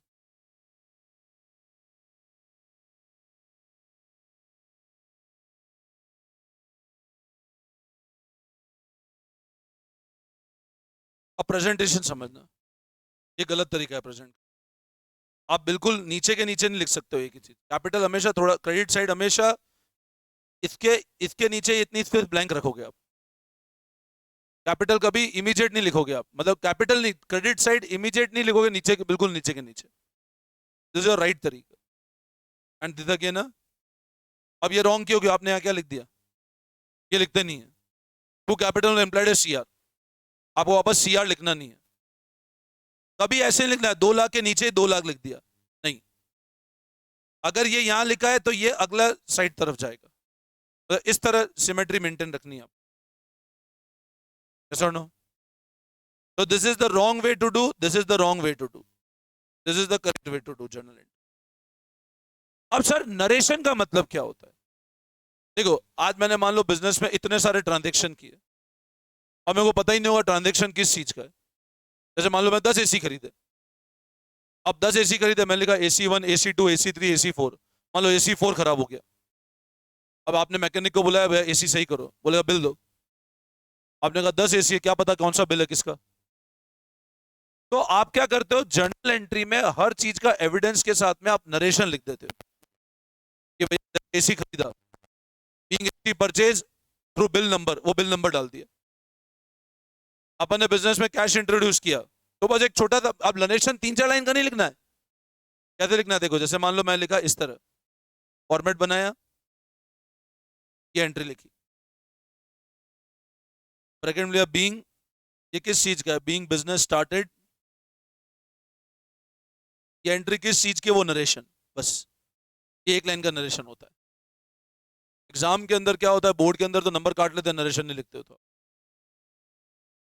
अब प्रेजेंटेशन समझना, ये गलत तरीका है प्रेजेंट. आप बिल्कुल नीचे के नीचे नहीं लिख सकते हो एक ही चीज. कैपिटल हमेशा थोड़ा, क्रेडिट साइड हमेशा इसके इसके नीचे इतनी स्पेस ब्लैंक रखोगे आप. कैपिटल कभी इमीडिएट नहीं लिखोगे आप, मतलब कैपिटल नहीं, क्रेडिट साइड इमीडिएट नहीं लिखोगे, नीचे के बिल्कुल नीचे के नीचे. दिस इज योर राइट तरीका. एंड दिस अगेन ना, अब ये रॉन्ग क्यों गया, आपने यहाँ क्या लिख दिया, ये लिखते नहीं है. टू कैपिटल एम्प्लॉयड है CR, आपको वापस CR लिखना नहीं है. कभी ऐसे नहीं लिखना है 2 लाख के नीचे 2 लाख लिख दिया, नहीं. अगर ये यहां लिखा है तो ये अगला साइड तरफ जाएगा, तो इस तरह सिमेट्री मेंटेन रखनी है आप। yes or no? So this is the wrong way to do, this is the wrong way to do, this is the correct way to do journal entry. अब सर नरेशन का मतलब क्या होता है? देखो आज मैंने मान लो बिजनेस में इतने सारे ट्रांजेक्शन किए और मेरे को पता ही नहीं होगा ट्रांजेक्शन किस चीज का है। जैसे मान लो मैं 10 एसी खरीदे, अब 10 एसी खरीदे, मैंने लिखा AC1 AC2 AC3 AC4, मान लो AC4 खराब हो गया। अब आपने मैकेनिक को बुलाया, भैया एसी सही करो, बोलेगा बिल दो। आपने कहा 10 एसी है, क्या पता कौन सा बिल है किसका। तो आप क्या करते हो, जर्नल एंट्री में हर चीज का एविडेंस के साथ में आप नरेशन लिख देते हो कि भाई एसी खरीदा, being AC purchase through bill number, वो बिल नंबर डाल दिया। अपन ने बिजनेस में कैश इंट्रोड्यूस किया, तो बस एक छोटा सा, अब नरेशन 3-4 लाइन का नहीं लिखना है। कैसे लिखना है देखो, जैसे मान लो मैं लिखा इस तरह, फॉर्मेट बनाया, ये एंट्री लिखी, ब्रैकेट में लिया बीइंग, ये किस चीज का है, बीइंग बिजनेस स्टार्टेड, ये एंट्री किस चीज की, वो नरेशन, बस ये एक लाइन का नरेशन होता है। एग्जाम के अंदर क्या होता है, बोर्ड के अंदर तो नंबर काट लेते हैं, नरेशन नहीं लिखते हो तो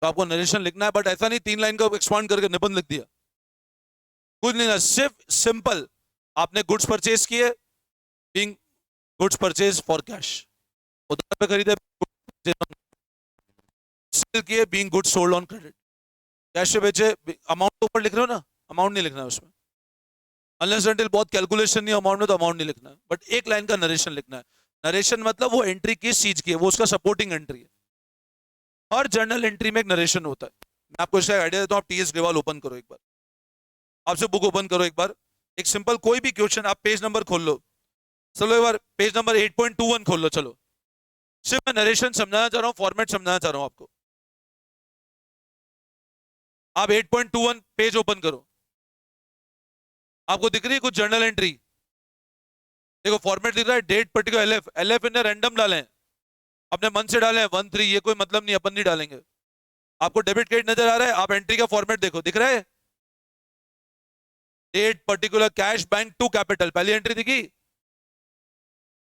आपको नरेशन लिखना है, बट ऐसा नहीं 3 लाइन का एक्सपांड करके निबंध लिख दिया, कुछ नहीं, सिर्फ सिंपल आपने गुड्स परचेज किए, being goods purchase for cash, उधार पे खरीदे, सेल किए, being goods sold on credit, cash से बेचे, अमाउंट तो ऊपर लिख रहे हो ना, अमाउंट नहीं लिखना है उसमें, अनलेस अनटिल बहुत कैलकुलेशन नहीं अमाउंट में, तो अमाउंट नहीं लिखना है, बट एक लाइन का नरेशन लिखना है। नरेशन मतलब वो एंट्री किस चीज की है, वो उसका सपोर्टिंग एंट्री है। हर जर्नल एंट्री में एक नरेशन होता है। मैं आपको इसका आइडिया देता हूँ, आप TS ग्रेवाल ओपन करो एक बार, आपसे बुक ओपन करो एक बार, एक सिंपल कोई भी क्वेश्चन, आप पेज नंबर खोल लो, चलो एक बार पेज नंबर 8.21 खोल लो, चलो, सिर्फ मैं नरेशन समझाना चाह रहा हूँ, फॉर्मेट समझाना चाह रहा हूँ आपको। आप 8.21 पेज ओपन करो, आपको दिख रही है कुछ जर्नल एंट्री, देखो फॉर्मेट दिख रहा है, डेट पर्टिकुलर LF, LF इन्हें रैंडम डाले हैं, अपने मन से डाले हैं 1-3, ये कोई मतलब नहीं, अपन नहीं डालेंगे। आपको डेबिट क्रेडिट नजर आ रहा है, आप एंट्री का फॉर्मेट देखो, दिख रहा है, date particular cash bank to capital, पहली एंट्री दिखी,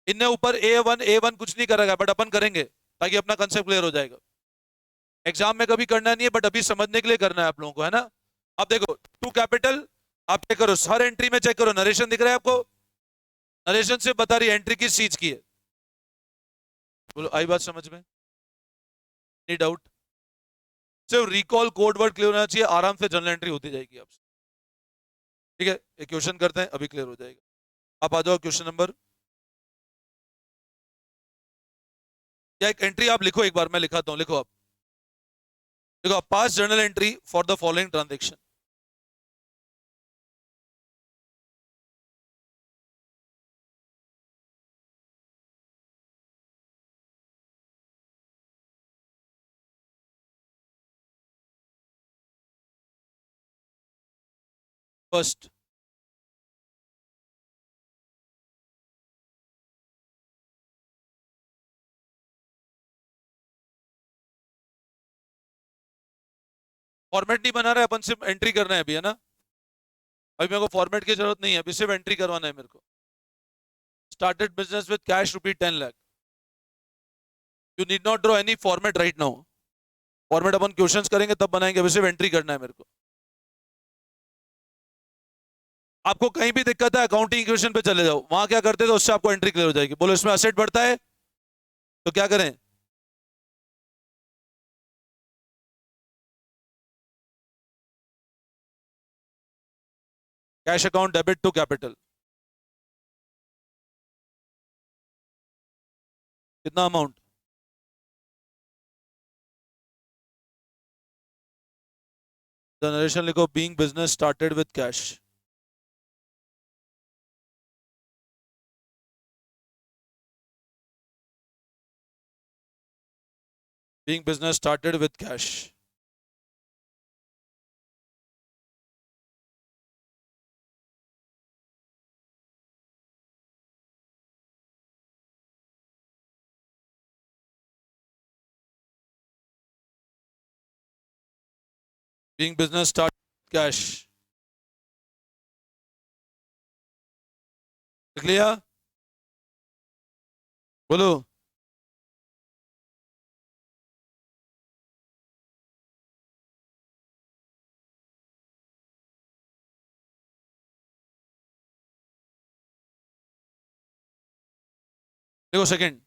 इनने ऊपर A1 कुछ नहीं करेगा, बट अपन करेंगे ताकि अपना कंसेप्ट क्लियर हो जाएगा। एग्जाम में कभी करना नहीं है, बट अभी समझने के लिए करना है आप लोगों को, है ना। अब देखो टू कैपिटल, आप चेक करो, हर एंट्री में चेक करो, नरेशन दिख रहा है आपको, नरेशन से बता रही है एंट्री किस चीज की है। बोलो आई बात समझ में, नी डाउट, सिर्फ रिकॉल कोड वर्ड क्लियर होना चाहिए, आराम से जनरल एंट्री होती जाएगी आपसे। ठीक है, एक क्वेश्चन करते हैं, अभी क्लियर हो जाएगा। आप आ जाओ क्वेश्चन नंबर, या एक एंट्री आप लिखो एक बार, मैं लिखाता हूं, लिखो आप, देखो पास journal entry for the following transaction, first format नहीं बना रहा है अपन, सिर्फ एंट्री करना है अभी, है ना। अभी मेरे को फॉर्मेट की जरूरत नहीं है, अभी सिर्फ एंट्री करवाना है मेरे को। Started business with cash ₹10 lakh, you need not draw any format right now, format upon questions करेंगे तब बनाएंगे, अभी सिर्फ एंट्री करना है मेरे को। आपको कहीं भी दिक्कत है अकाउंटिंग इक्वेशन पे चले जाओ, वहां क्या करते थे उससे आपको एंट्री क्लियर हो जाएगी। बोलो इसमें असेट बढ़ता है तो क्या करें, cash account debit to capital, कितना अमाउंट, जनरेशन लिखो, being business started with cash, being business started with cash, being business start cash, लिख लिया? बोलो। देखो second,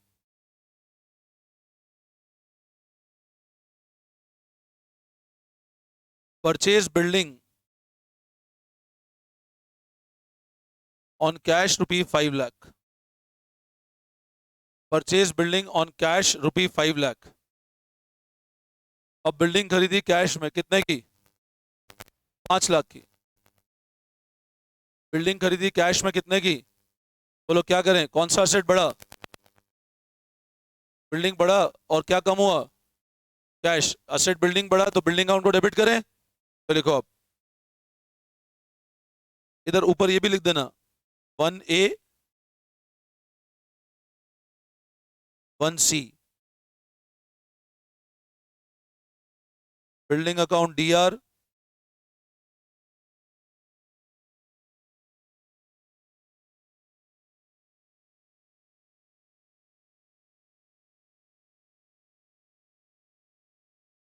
purchase building on cash ₹5 lakh. Purchase building on cash ₹5 lakh. अब बिल्डिंग खरीदी cash में कितने की? 5 लाख की। बिल्डिंग खरीदी कैश में कितने की? बोलो क्या करें, कौन सा असेट बढ़ा? बिल्डिंग बढ़ा और क्या कम हुआ? कैश। असेट बिल्डिंग बढ़ा तो बिल्डिंग अकाउंट को डेबिट करें। तो लिखो अब, इधर ऊपर ये भी लिख देना, 1A 1C। Building account DR,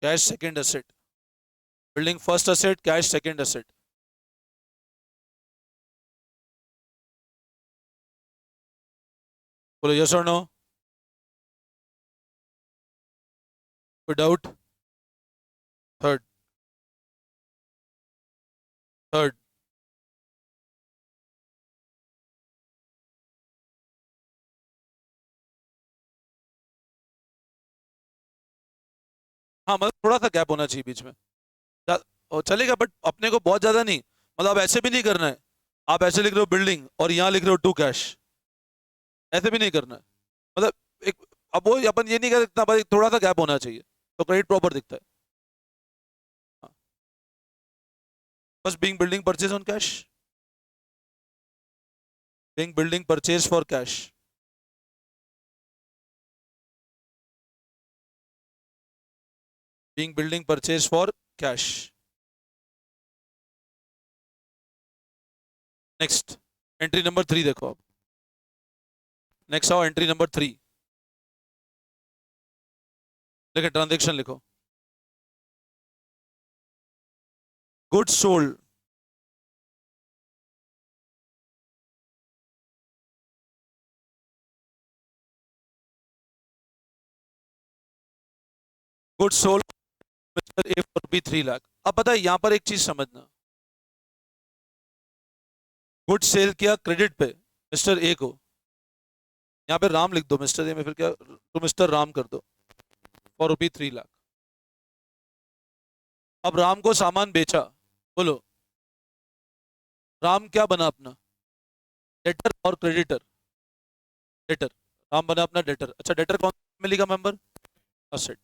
cash second asset. Building first asset, cash second asset. बोलो यस और नो? कोई डाउट? थर्ड। थर्ड, हाँ मतलब थोड़ा सा गैप होना चाहिए बीच में। और चलेगा बट अपने को बहुत ज्यादा नहीं, मतलब आप ऐसे भी नहीं करना है। आप ऐसे लिख रहे हो बिल्डिंग और यहाँ लिख रहे हो टू कैश, ऐसे भी नहीं करना है। मतलब एक, अब वो अपन ये नहीं कर सकता भाई, थोड़ा सा गैप होना चाहिए तो क्रेडिट प्रॉपर दिखता है। हाँ, बस being building purchase on cash, being building purchase for cash. Being building purchase for cash. Next, entry number 3 देखो अब। नेक्स्ट आओ एंट्री नंबर 3। देखो ट्रांजेक्शन लिखो, goods sold. Goods sold mister A for ₹3 lakh. अब पता है यहां पर एक चीज समझना, गुड्स सेल किया क्रेडिट पे मिस्टर ए को, यहाँ पे राम लिख दो, मिस्टर ए में फिर क्या तो मिस्टर राम कर दो, फॉर ₹3 लाख। अब राम को सामान बेचा। बोलो, राम क्या बना अपना? डेटर और क्रेडिटर। डेटर, राम बना अपना डेटर। अच्छा डेटर कौन फैमिली का मेंबर? असेट।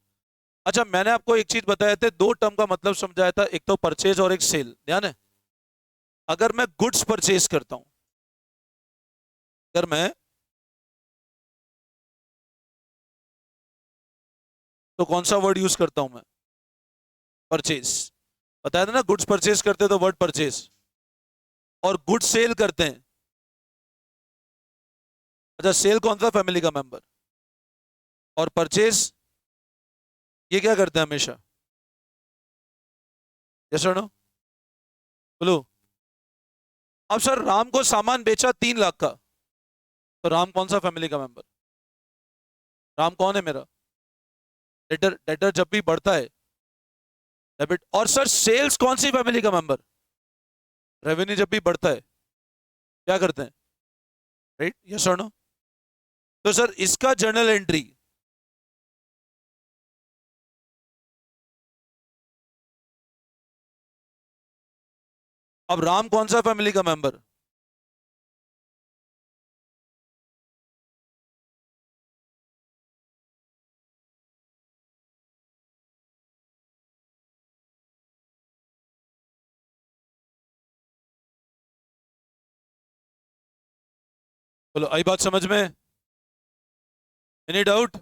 अच्छा मैंने आपको एक चीज बताया था, दो टर्म का मतलब समझाया था, एक तो परचेज और एक सेल, ध्यान है? अगर मैं गुड्स परचेज करता हूं, अगर मैं, तो कौन सा वर्ड यूज करता हूं मैं? परचेज। बताया था ना, गुड्स परचेज करते हैं तो वर्ड परचेज, और गुड्स सेल करते हैं। अच्छा सेल कौन सा फैमिली का मेंबर, और परचेज ये क्या करते हैं हमेशा? यस और नो? बोलो। अब सर राम को सामान बेचा 3 लाख का, तो राम कौन सा फैमिली का मेंबर? राम कौन है मेरा? डेटर। डेटर जब भी बढ़ता है डेबिट। और सर सेल्स कौन सी फैमिली का मेंबर? रेवेन्यू जब भी बढ़ता है क्या करते हैं? राइट, यस और नो? तो सर इसका जर्नल एंट्री, अब राम कौन सा फैमिली का मेंबर? बोलो आई बात समझ में? Any doubt?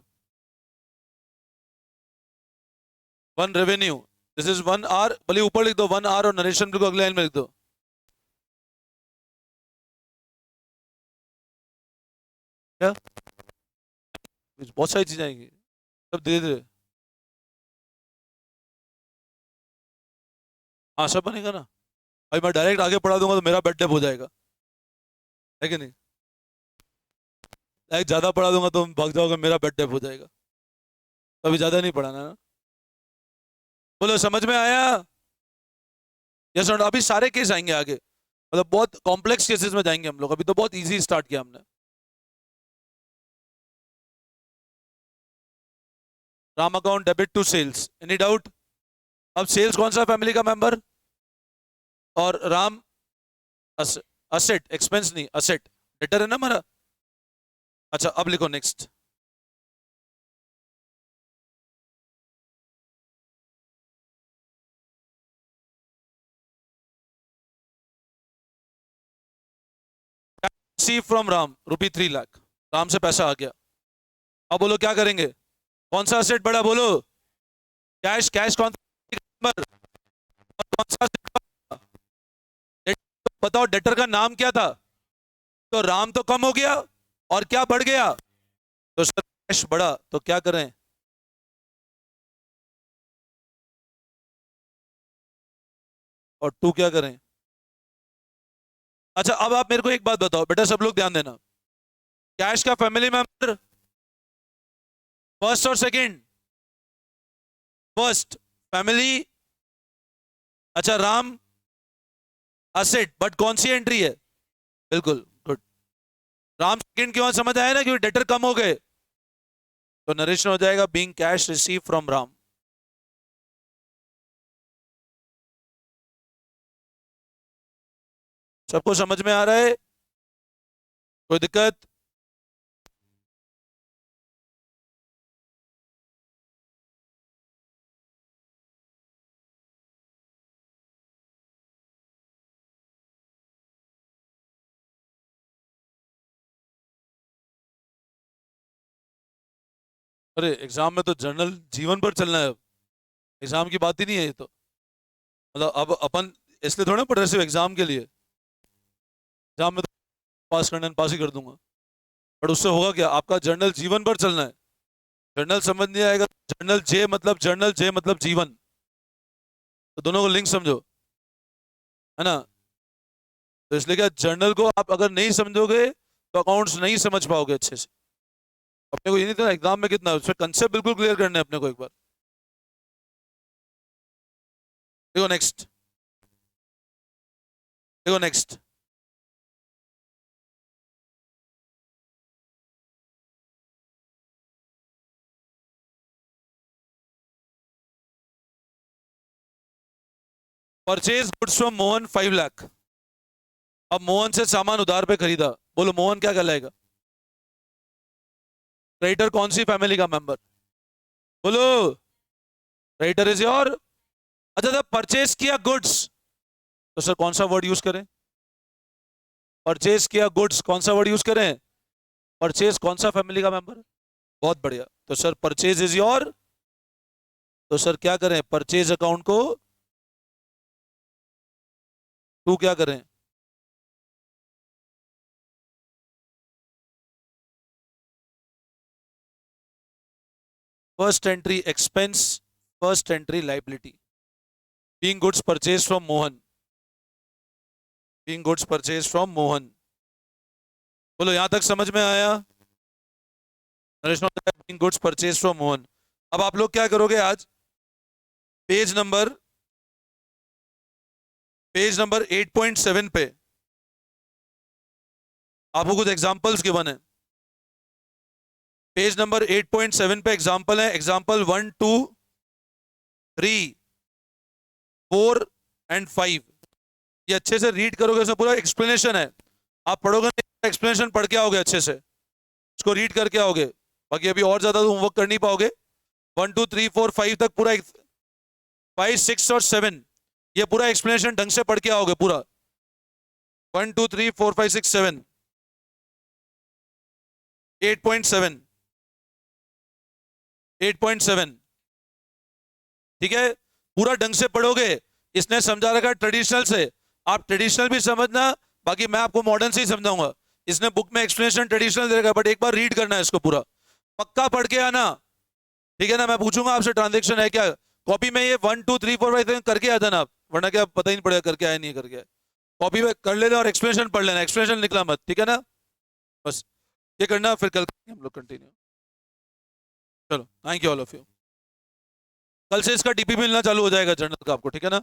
One revenue, this is 1R, बोलिए ऊपर लिख दो 1R और नरेशन को अगले लाइन में लिख दो। क्या बहुत सारी चीजें आएंगी सब धीरे धीरे। हाँ सब बनेगा ना। भाई मैं डायरेक्ट आगे पढ़ा दूंगा तो मेरा बेड डेप हो जाएगा, है कि नहीं? डायरेक्ट ज्यादा पढ़ा दूंगा तो भाग जाओगे, मेरा बेड डेप हो जाएगा। तो अभी ज्यादा नहीं पढ़ाना ना। बोलो समझ में आया? यस और अभी सारे केस आएंगे आगे, मतलब बहुत कॉम्प्लेक्स केसेस में जाएंगे हम लोग, अभी तो बहुत इजी स्टार्ट किया हमने। Ram account debit to sales, any doubt? अब सेल्स कौन सा फैमिली का मेंबर? और राम असेट, एक्सपेंस नहीं असेट, डेटर है ना हमारा। अच्छा अब लिखो नेक्स्ट। सी फ्रॉम राम ₹3 लाख, राम से पैसा आ गया। अब बोलो क्या करेंगे? कौन सा असेट बड़ा बोलो? कैश, कैश कौन सा नंबर? कौन सा asset? बताओ डेटर का नाम क्या था? तो राम तो कम हो गया और क्या बढ़ गया? तो सर कैश बढ़ा, तो क्या करें? और टू क्या करें? अच्छा अब आप मेरे को एक बात बताओ बेटा, सब लोग ध्यान देना। कैश का फैमिली मेंबर फर्स्ट और सेकंड? First family. अच्छा राम असेट, बट कौन सी एंट्री है? बिल्कुल गुड। राम सेकंड क्यों समझ आया ना, क्योंकि डेटर कम हो गए, तो नरेशन हो जाएगा being cash receive from Ram. सबको समझ में आ रहा है? कोई दिक्कत? अरे एग्जाम में तो जर्नल जीवन पर चलना है, एग्जाम की बात ही नहीं है ये तो। मतलब अब अपन इसलिए थोड़ा पढ़ रहे सिर्फ एग्जाम के लिए, एग्जाम में तो पास करना है, पास ही कर दूंगा। बट उससे होगा क्या, आपका जर्नल जीवन पर चलना है। जर्नल समझ नहीं आएगा, जर्नल जे मतलब जीवन, तो दोनों को लिंक समझो, है ना? तो इसलिए क्या, जर्नल को आप अगर नहीं समझोगे तो अकाउंट्स नहीं समझ पाओगे अच्छे से। अपने को ये नहीं था एग्जाम में कितना, उसमें कंसेप्ट बिल्कुल क्लियर करने हैं अपने को एक बार। देखो नेक्स्ट, देखो next. Purchase goods from Mohan 5 lakh. अब मोहन से सामान उधार पे खरीदा, बोलो मोहन क्या कहलाएगा? क्रेडिटर कौन सी फैमिली का मेंबर? बोलो। Creditor is your. अच्छा जब परचेज किया गुड्स, तो सर कौन सा वर्ड यूज करें? परचेज किया गुड्स, कौन सा वर्ड यूज करें? परचेज कौन सा फैमिली का मेंबर? बहुत बढ़िया, तो सर परचेज इज योर। तो सर क्या करें, परचेज अकाउंट को टू क्या करें? First entry expense, first entry liability. Being goods purchase from Mohan, being goods purchase from Mohan. बोलो यहां तक समझ में आया? Naresh being goods purchase from Mohan. अब आप लोग क्या करोगे आज, पेज नंबर 8.7 पे आपको कुछ एग्जांपल्स गिवन है। पेज नंबर 8.7 पे एग्जांपल है, एग्जांपल 1, 2, 3, 4 एंड 5। ये अच्छे से रीड करोगे, इसमें पूरा एक्सप्लेनेशन है। आप पढ़ोगे, एक्सप्लेनेशन पढ़ के आओगे अच्छे से, इसको रीड करके आओगे, बाकी अभी और ज्यादा होमवर्क कर नहीं पाओगे। 1, 2, 3, 4, 5 तक पूरा, 5, 6 और 7 ये पूरा एक्सप्लेनेशन ढंग से पढ़ के आओगे पूरा। 1, 2, 3, 4, 5, 6, 7, 8.7, 8.7, ठीक है? पूरा ढंग से पढ़ोगे। इसने समझा रखा ट्रेडिशनल से, आप ट्रेडिशनल भी समझना, बाकी मैं आपको मॉडर्न से ही समझाऊंगा। इसने बुक में एक्सप्लेनेशन ट्रेडिशनल देगा, बट एक बार रीड करना है इसको पूरा, पक्का पढ़ के आना, ठीक है ना। मैं पूछूंगा आपसे ट्रांजेक्शन है क्या, कॉपी में ये 1 2 3 4 5 करके आया था ना आप, वरना क्या पता ही नहीं पड़ेगा करके आया नहीं करके आया। कॉपी में कर लेना और एक्सप्लेनेशन पढ़ लेना, एक्सप्लेनेशन निकला मत, ठीक है ना। बस ये करना, फिर कल हम लोग कंटिन्यू। चलो, thank you all of you. कल से इसका डीपी मिलना चालू हो जाएगा जर्नल का आपको, ठीक है ना।